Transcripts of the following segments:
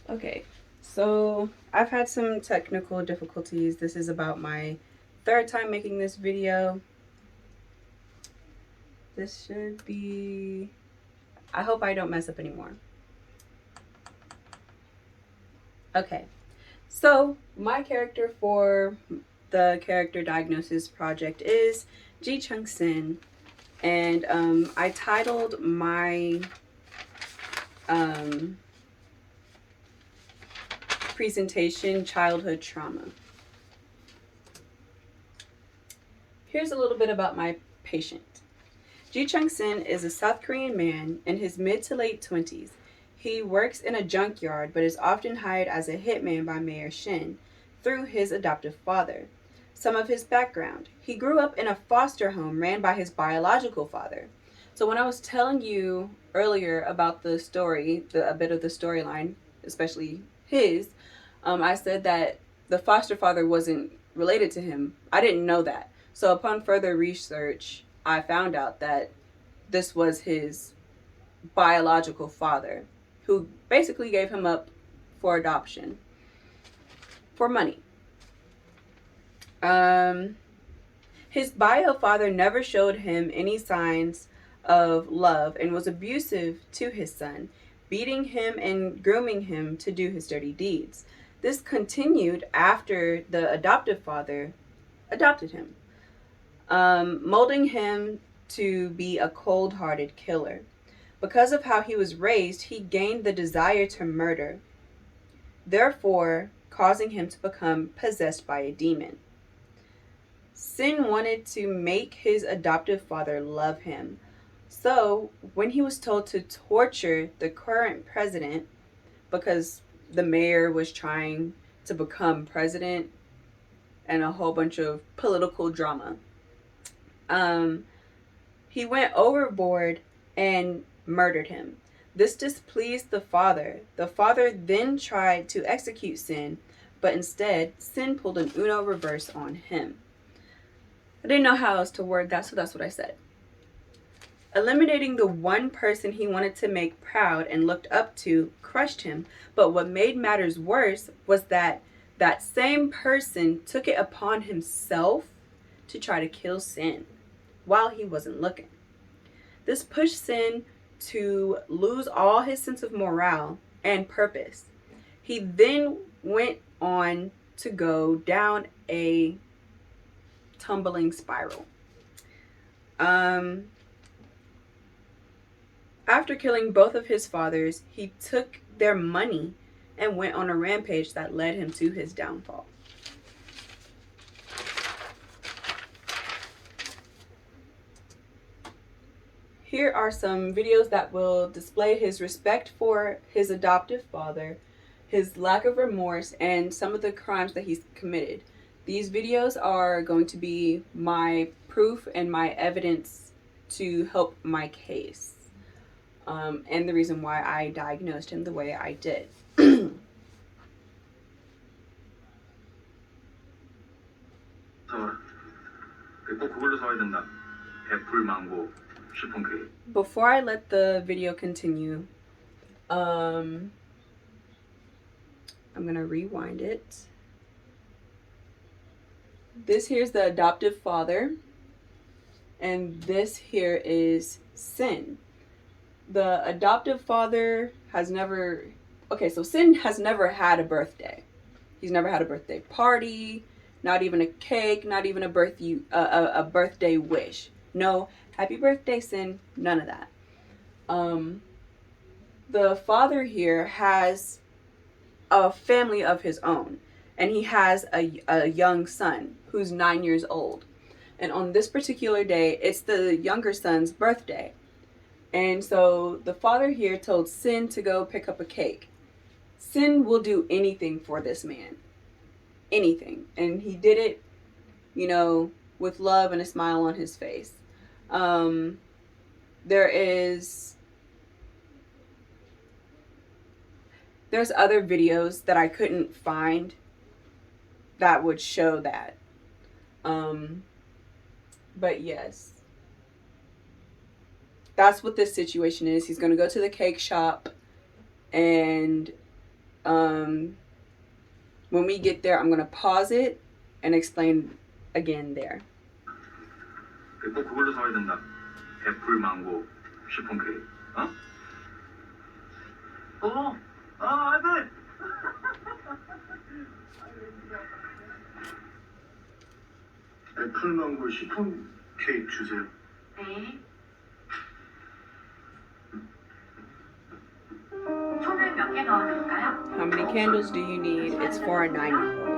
Okay, so I've had some technical difficulties. This is about my third time making this video. This should be... I hope I don't mess up anymore. Okay, so my character for the character diagnosis project is Ji-Chung, and I titled my presentation Childhood Trauma. Here's a little bit about my patient. Ji-Chung is a South Korean man in his mid to late 20s. He works in a junkyard but is often hired as a hitman by Mayor Shin through his adoptive father. Some of his background: he grew up in a foster home ran by his biological father. So when I was telling you earlier about the story, a bit of the storyline, especially his, I said that the foster father wasn't related to him. I didn't know that. So upon further research, I found out that this was his biological father, who basically gave him up for adoption for money. His bio father never showed him any signs of love and was abusive to his son, beating him and grooming him to do his dirty deeds. This continued after the adoptive father adopted him, molding him to be a cold-hearted killer. Because of how he was raised, he gained the desire to murder, therefore causing him to become possessed by a demon. Sin wanted to make his adoptive father love him. So when he was told to torture the current president, because the mayor was trying to become president and a whole bunch of political drama, he went overboard and murdered him. This displeased the father. The father then tried to execute Sin, but instead Sin pulled an Uno reverse on him. I didn't know how else to word that, so that's what I said. Eliminating the one person he wanted to make proud and looked up to crushed him, but what made matters worse was that that same person took it upon himself to try to kill Sin while he wasn't looking. This pushed Sin to lose all his sense of morale and purpose. He then went on to go down a tumbling spiral. After killing both of his fathers, he took their money and went on a rampage that led him to his downfall. Here are some videos that will display his respect for his adoptive father, his lack of remorse, and some of the crimes that he's committed. These videos are going to be my proof and my evidence to help my case, and the reason why I diagnosed him the way I did. Before I let the video continue, I'm gonna rewind it. This here's the adoptive father, and this here is Sin. The adoptive father has never, okay, so Sin has never had a birthday. He's never had a birthday party, not even a cake, not even a birthday wish. No, happy birthday, Sin, none of that. The father here has a family of his own, and he has a young son who's 9 years old. And on this particular day, it's the younger son's birthday. And so the father here told Sin to go pick up a cake. Sin will do anything for this man. Anything. And he did it, you know, with love and a smile on his face. There's other videos that I couldn't find that would show that. But yes, that's what this situation is. He's going to go to the cake shop and When we get there, I'm going to pause it and explain again there. 꼭 그걸로 사와야 된다. 애플, 망고, 시폰 케이크. 안 돼. 애플, 망고, 시폰 케이크 주세요. 네. 손을 몇 개 넣어드릴까요? How many candles do you need? It's for a 9-year-old.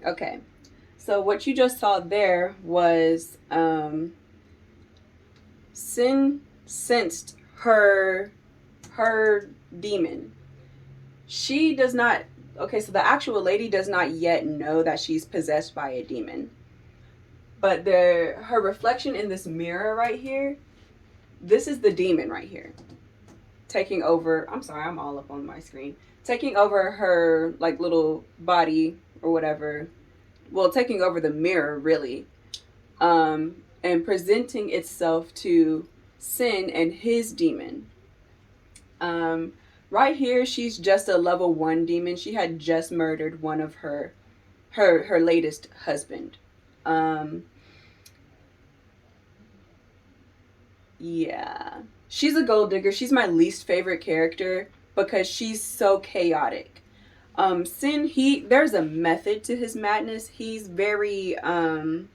Okay, so what you just saw there was Sin sensed her demon. She does not, okay, so the actual lady does not yet know that she's possessed by a demon. But her reflection in this mirror right here, this is the demon right here. Taking over, I'm sorry, I'm all up on my screen. Taking over her like little body or whatever. Well, taking over the mirror really. And presenting itself to Sin and his demon. Right here, she's just a level 1 demon. She had just murdered one of her latest husband. Yeah. She's a gold digger. She's my least favorite character because she's so chaotic. Sin, there's a method to his madness. He's very, I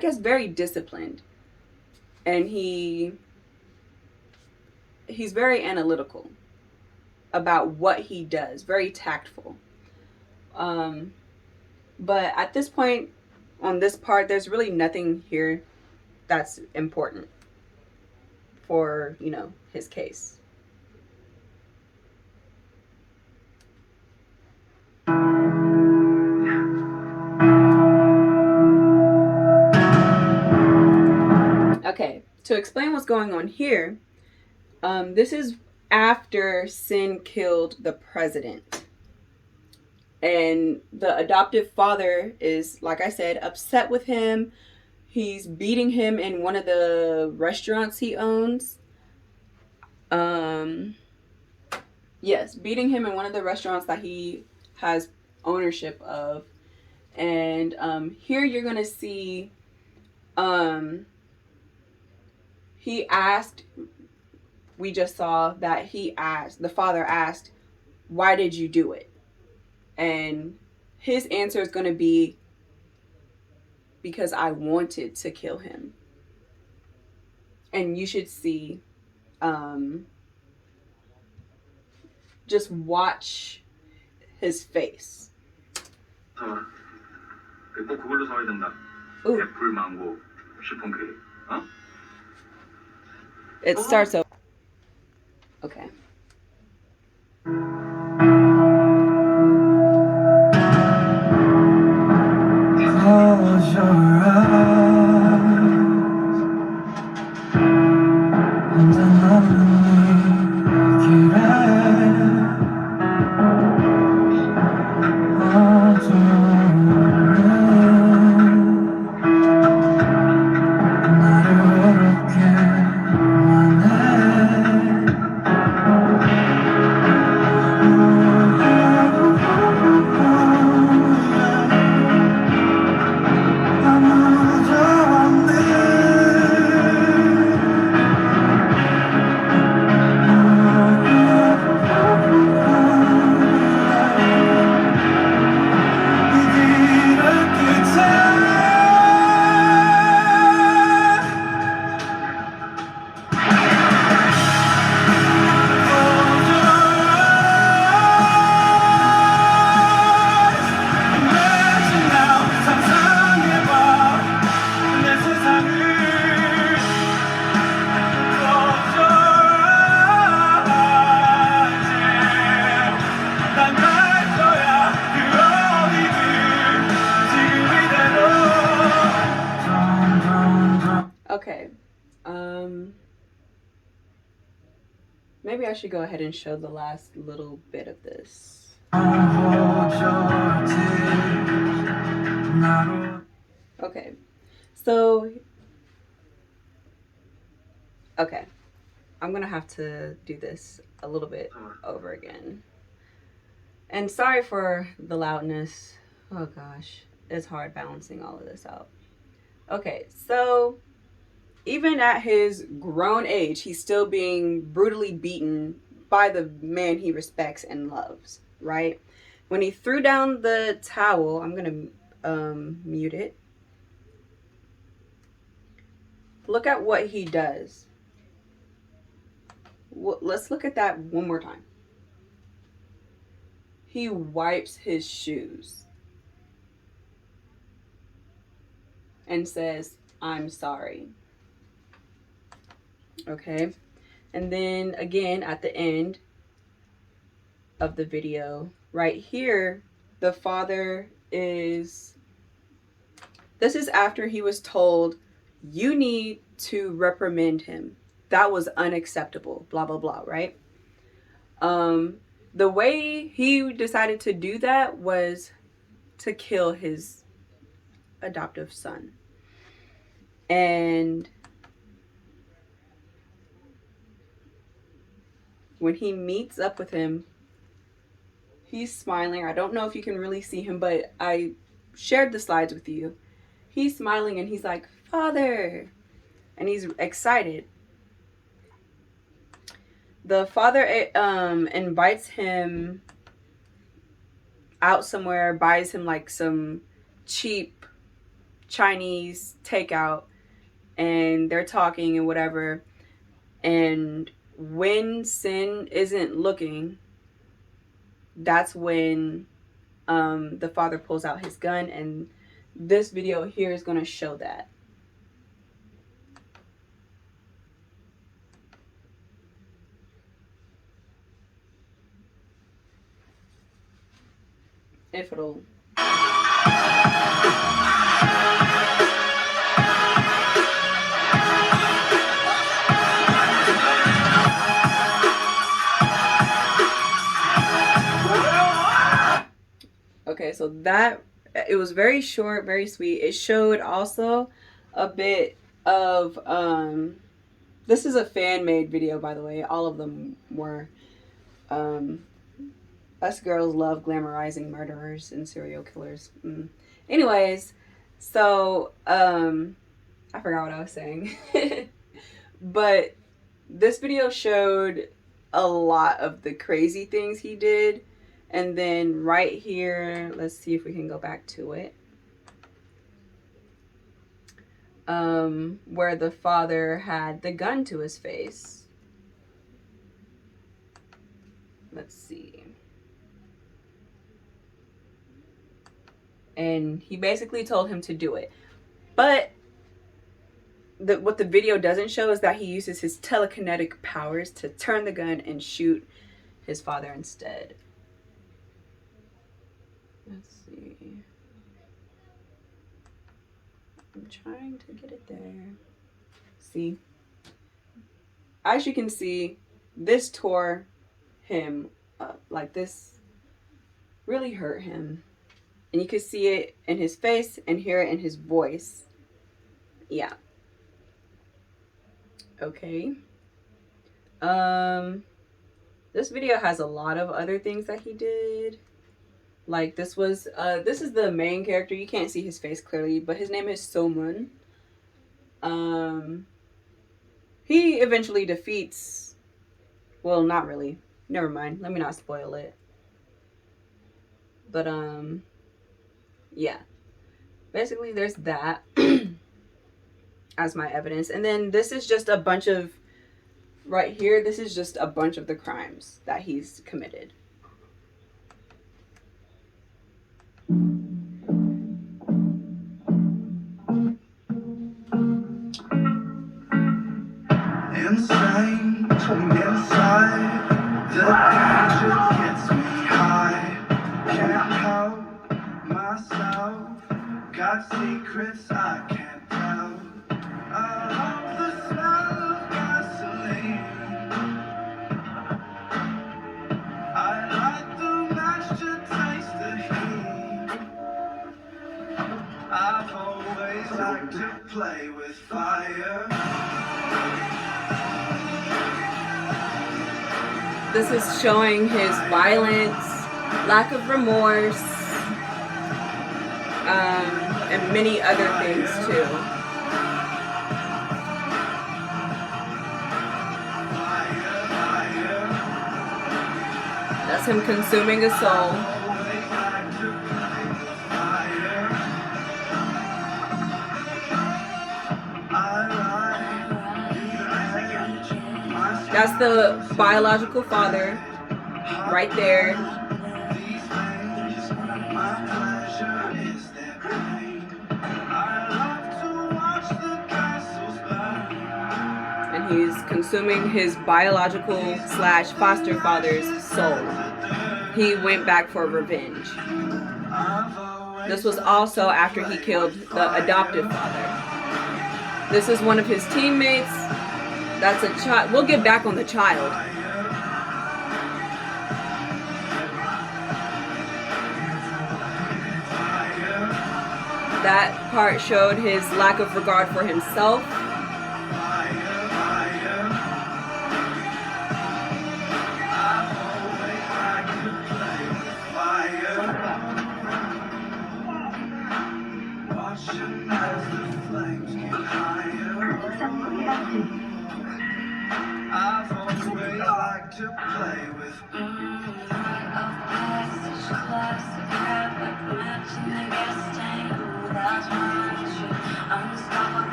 guess, very disciplined. And he's very analytical about what he does, very tactful. But at this point, on this part, there's really nothing here that's important for, his case. Okay, to explain what's going on here, this is after Sin killed the president. And the adoptive father is, like I said, upset with him. He's beating him in one of the restaurants he owns. Yes, beating him in one of the restaurants that he has ownership of. And here you're going to see he asked, we just saw that the father asked, why did you do it? And his answer is going to be, because I wanted to kill him. And you should see, just watch his face. 꼭 그걸로 사와야 된다. 애플, 망고, 시폰 케이크. It starts over. Okay. Close your eyes and then let me get Okay. Maybe I should go ahead and show the last little bit of this. hold your Okay. So, okay. I'm going to have to do this a little bit over again. And sorry for the loudness. Oh gosh. It's hard balancing all of this out. Okay. So, even at his grown age, he's still being brutally beaten by the man he respects and loves, right? When he threw down the towel, I'm going to mute it. Look at what he does. Let's look at that one more time. He wipes his shoes and says, "I'm sorry." Okay? And then again at the end of the video, right here, the father is, this is after he was told, "You need to reprimand him. That was unacceptable," blah, blah, blah, right? The way he decided to do that was to kill his adoptive son. And when he meets up with him, he's smiling. I don't know if you can really see him, but I shared the slides with you. He's smiling and he's like, "Father," and he's excited. The father invites him out somewhere, buys him like some cheap Chinese takeout, and they're talking and whatever. And when Sin isn't looking, that's when the father pulls out his gun, and this video here is going to show that. If it'll... Okay, so that, it was very short, very sweet. It showed also a bit of, this is a fan-made video, by the way. All of them were. Us girls love glamorizing murderers and serial killers. Anyways, so, I forgot what I was saying. But this video showed a lot of the crazy things he did. And then right here, let's see if we can go back to it. Where the father had the gun to his face. Let's see. And he basically told him to do it. But what the video doesn't show is that he uses his telekinetic powers to turn the gun and shoot his father instead. Let's see. I'm trying to get it there. See? As you can see, this tore him up. Like, this really hurt him. And you can see it in his face and hear it in his voice. Yeah. Okay. This video has a lot of other things that he did. Like, this was, this is the main character. You can't see his face clearly, but his name is So-mun. He eventually defeats, well, not really. Never mind. Let me not spoil it. But, yeah. Basically, there's that as my evidence. And then this is just a bunch of, right here, this is just a bunch of the crimes that he's committed. Insane from inside, the danger gets me high. Can't help myself, got secrets I can't tell. I love the smell of gasoline. I light the match to taste the heat. I've always always like to play with fire. This is showing his violence, lack of remorse, and many other things too. That's him consuming a soul. That's the biological father right there. And he's consuming his biological / foster father's soul. He went back for revenge. This was also after he killed the adoptive father. This is one of his teammates. That's a child. We'll get back on the child. That part showed his lack of regard for himself. I've always liked to play with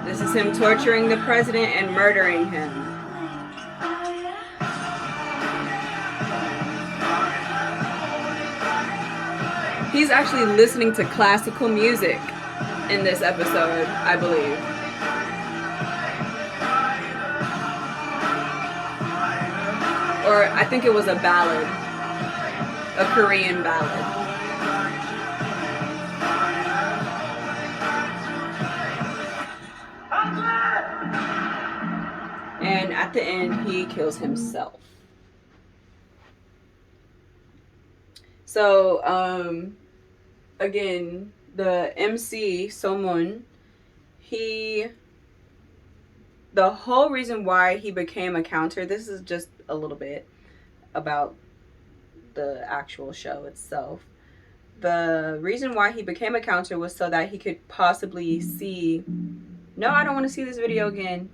This is him torturing the president and murdering him. He's actually listening to classical music in this episode, I believe. Or I think it was a ballad, a Korean ballad. And at the end, he kills himself. So, again, the MC, Somun, the whole reason why he became a counter, this is just a little bit about the actual show itself. The reason why he became a counter was so that he could possibly see, no, I don't want to see this video again,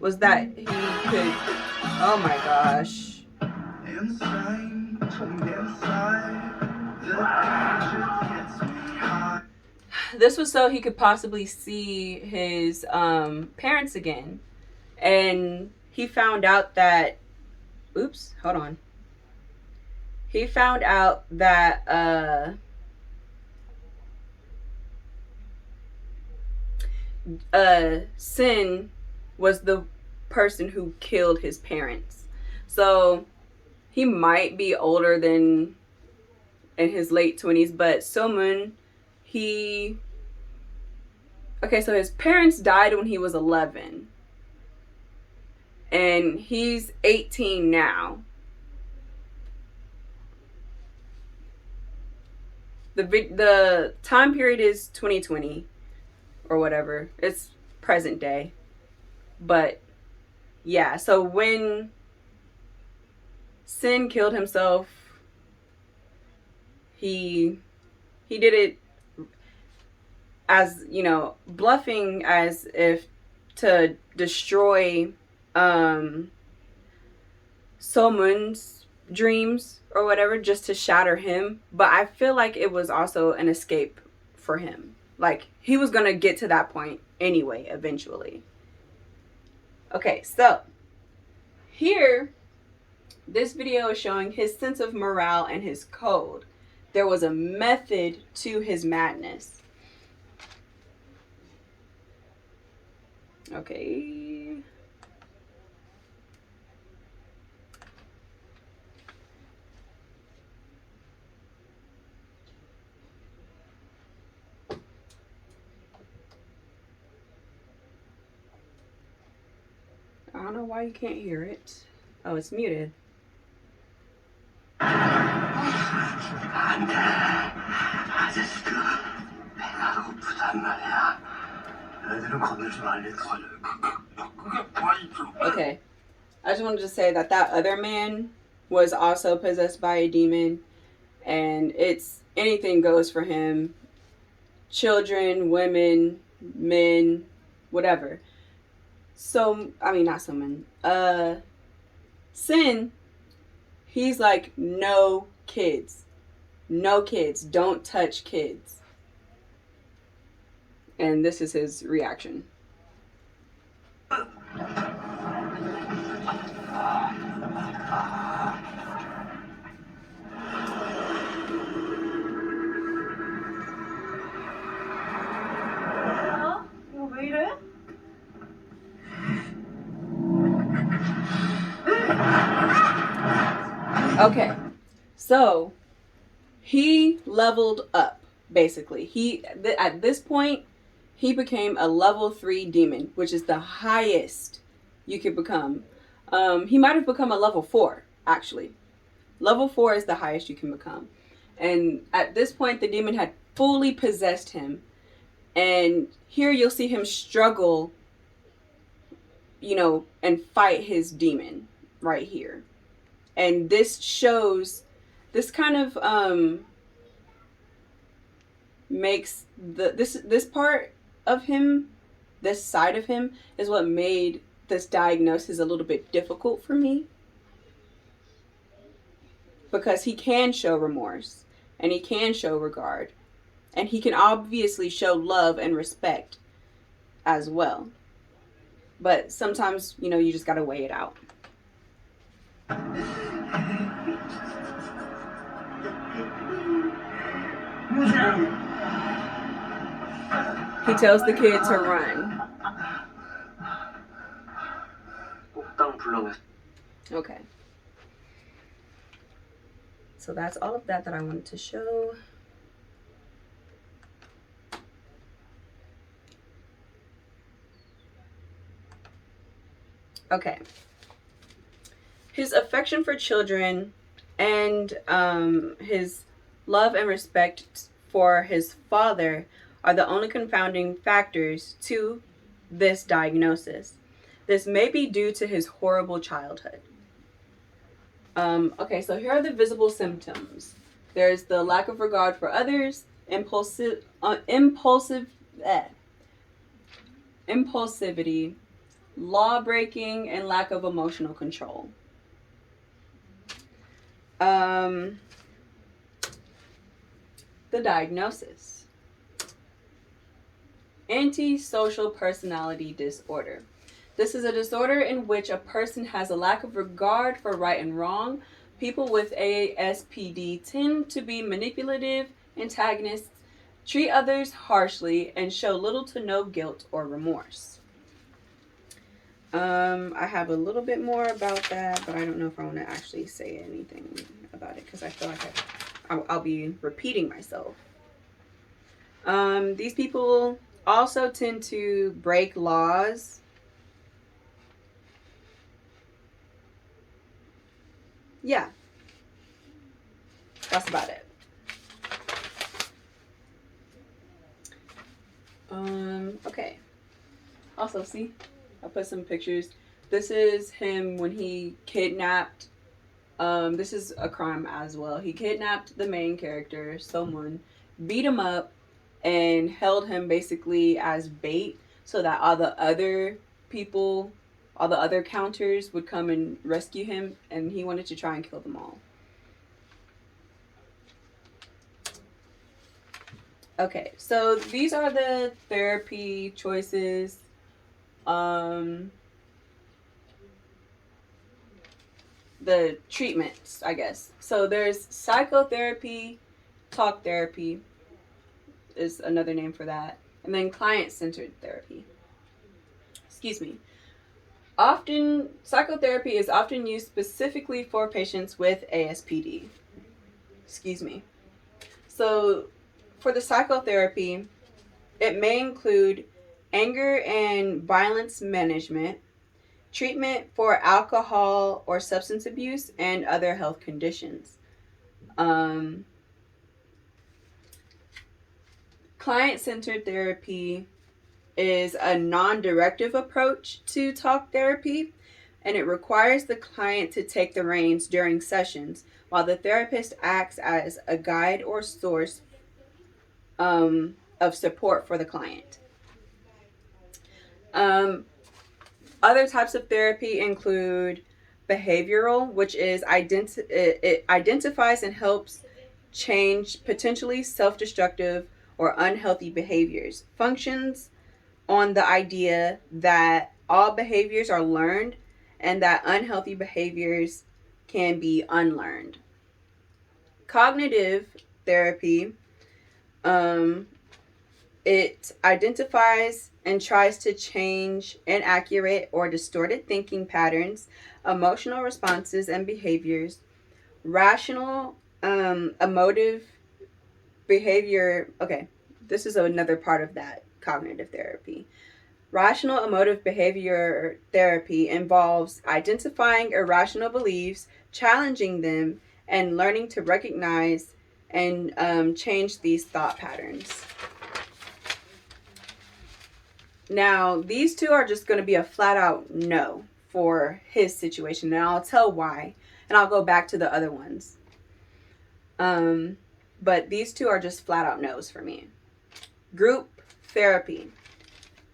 was that he could, oh my gosh. insane from inside. The danger gets me high. This was so he could possibly see his parents again. And he found out that, oops, hold on. He found out that Sin was the person who killed his parents. So he might be older than in his late 20s, but Somun, okay, so his parents died when he was 11. And he's 18 now. The time period is 2020 or whatever. It's present day. But yeah, so when Sin killed himself, he did it as, you know, bluffing, as if to destroy Somun's dreams or whatever, just to shatter him. But I feel like it was also an escape for him. Like, he was gonna get to that point anyway, eventually. Okay, so here, this video is showing his sense of morale and his code. There was a method to his madness. Okay. don't know why you can't hear it. Oh, it's muted. 안돼. 아저씨도 배가 고프단 말이야. 애들은 건들지 말랬어. 그게 뭐야? Okay. I just wanted to say that other man was also possessed by a demon, and it's anything goes for him. Children, women, men, whatever. So, I mean, not someone. Sin, he's like, no kids. No kids. Don't touch kids. And this is his reaction. 이거 왜 이래? Okay, so he leveled up, basically. At this point, he became a level 3 demon, which is the highest you could become. He might have become a level 4, actually. Level 4 is the highest you can become. And at this point, the demon had fully possessed him. And here you'll see him struggle, and fight his demon right here. And this shows, this kind of makes this part of him, this side of him, is what made this diagnosis a little bit difficult for me. Because he can show remorse, and he can show regard, and he can obviously show love and respect as well. But sometimes, you just gotta weigh it out. He tells the kid to run. Okay. So that's all of that I wanted to show. Okay. His affection for children and his love and respect for his father are the only confounding factors to this diagnosis. This may be due to his horrible childhood. Okay, so here are the visible symptoms. There's the lack of regard for others, impulsivity, law breaking, and lack of emotional control. The diagnosis: Antisocial Personality Disorder. This is a disorder in which a person has a lack of regard for right and wrong. People with ASPD tend to be manipulative, antagonists, treat others harshly, and show little to no guilt or remorse. I have a little bit more about that, but I don't know if I want to actually say anything about it because I feel like I'll be repeating myself. These people also tend to break laws. Yeah, that's about it. Okay. Also, see, I put some pictures. This is him when he kidnapped. This is a crime as well. He kidnapped the main character, someone, beat him up, and held him basically as bait so that all the other people, all the other counters would come and rescue him, and he wanted to try and kill them all. Okay, so these are the therapy choices. The treatments, I guess. So there's psychotherapy, talk therapy is another name for that, and then client-centered therapy. Excuse me. Psychotherapy is often used specifically for patients with ASPD. Excuse me. So for the psychotherapy, it may include anger and violence management, treatment for alcohol or substance abuse, and other health conditions. Client-centered therapy is a non-directive approach to talk therapy, and it requires the client to take the reins during sessions while the therapist acts as a guide or source of support for the client. Other types of therapy include behavioral, which is it identifies and helps change potentially self-destructive or unhealthy behaviors. Functions on the idea that all behaviors are learned and that unhealthy behaviors can be unlearned. Cognitive therapy, it identifies and tries to change inaccurate or distorted thinking patterns, emotional responses and behaviors. Rational, emotive behavior. Okay, this is another part of that cognitive therapy. Rational emotive behavior therapy involves identifying irrational beliefs, challenging them, and learning to recognize and change these thought patterns. Now, these two are just going to be a flat out no for his situation, and I'll tell why, and I'll go back to the other ones. But these two are just flat out no's for me. Group therapy.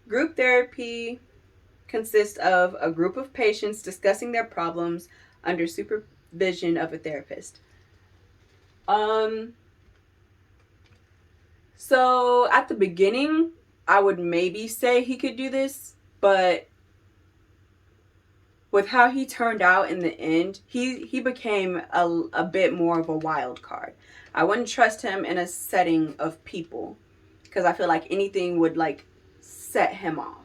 Group therapy consists of a group of patients discussing their problems under supervision of a therapist. So at the beginning, I would maybe say he could do this, but with how he turned out in the end, he became a bit more of a wild card. I wouldn't trust him in a setting of people because I feel like anything would like set him off.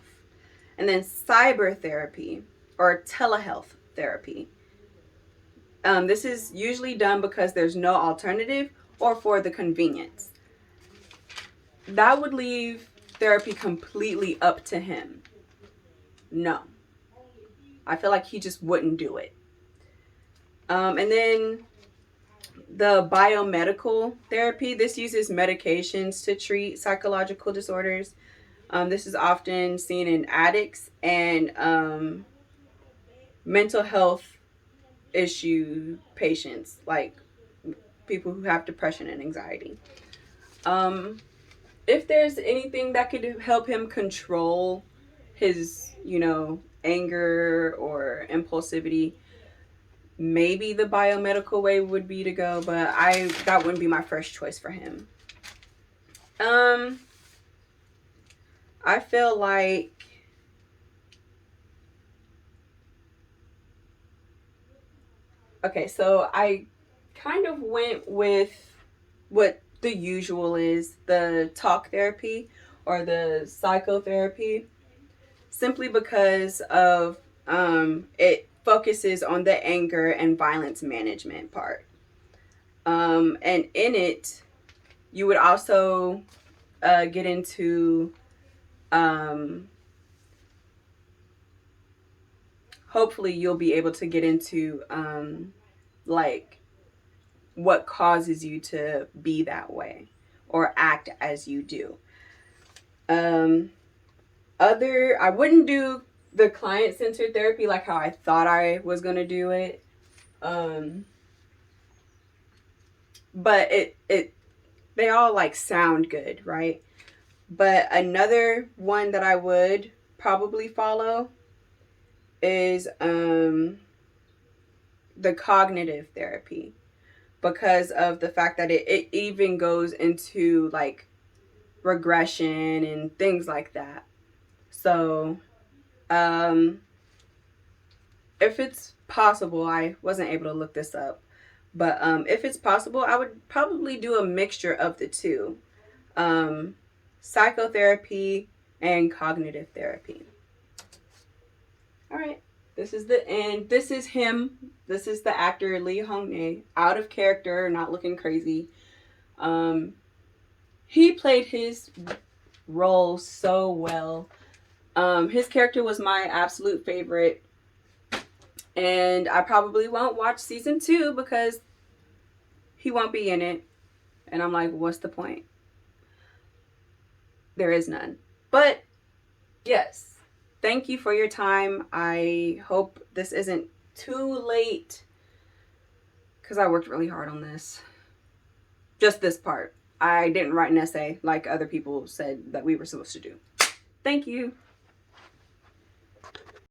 And then cyber therapy or telehealth therapy. This is usually done because there's no alternative or for the convenience. That would leave therapy completely up to him. No. I feel like he just wouldn't do it. And then the biomedical therapy. This uses medications to treat psychological disorders. This is often seen in addicts and mental health issue patients, like people who have depression and anxiety. If there's anything that could help him control his, anger or impulsivity, maybe the biomedical way would be to go, but that wouldn't be my first choice for him. I feel like okay, so I kind of went with what the usual is, the talk therapy or the psychotherapy, simply because of it focuses on the anger and violence management part. And in it, you would also get into hopefully you'll be able to get into like what causes you to be that way or act as you do. I wouldn't do the client-centered therapy like how I thought I was gonna do it. But they all like sound good, right? But another one that I would probably follow is the cognitive therapy, because of the fact that it even goes into like regression and things like that. So if it's possible, I wasn't able to look this up, but if it's possible, I would probably do a mixture of the two, psychotherapy and cognitive therapy. All right, this is the end. This is him. This is the actor Lee Hong-nae, out of character, not looking crazy. He played his role so well. His character was my absolute favorite. And I probably won't watch season 2 because he won't be in it. And I'm like, what's the point? There is none. But yes, thank you for your time. I hope this isn't too late because I worked really hard on this. Just this part. I didn't write an essay like other people said that we were supposed to do. Thank you.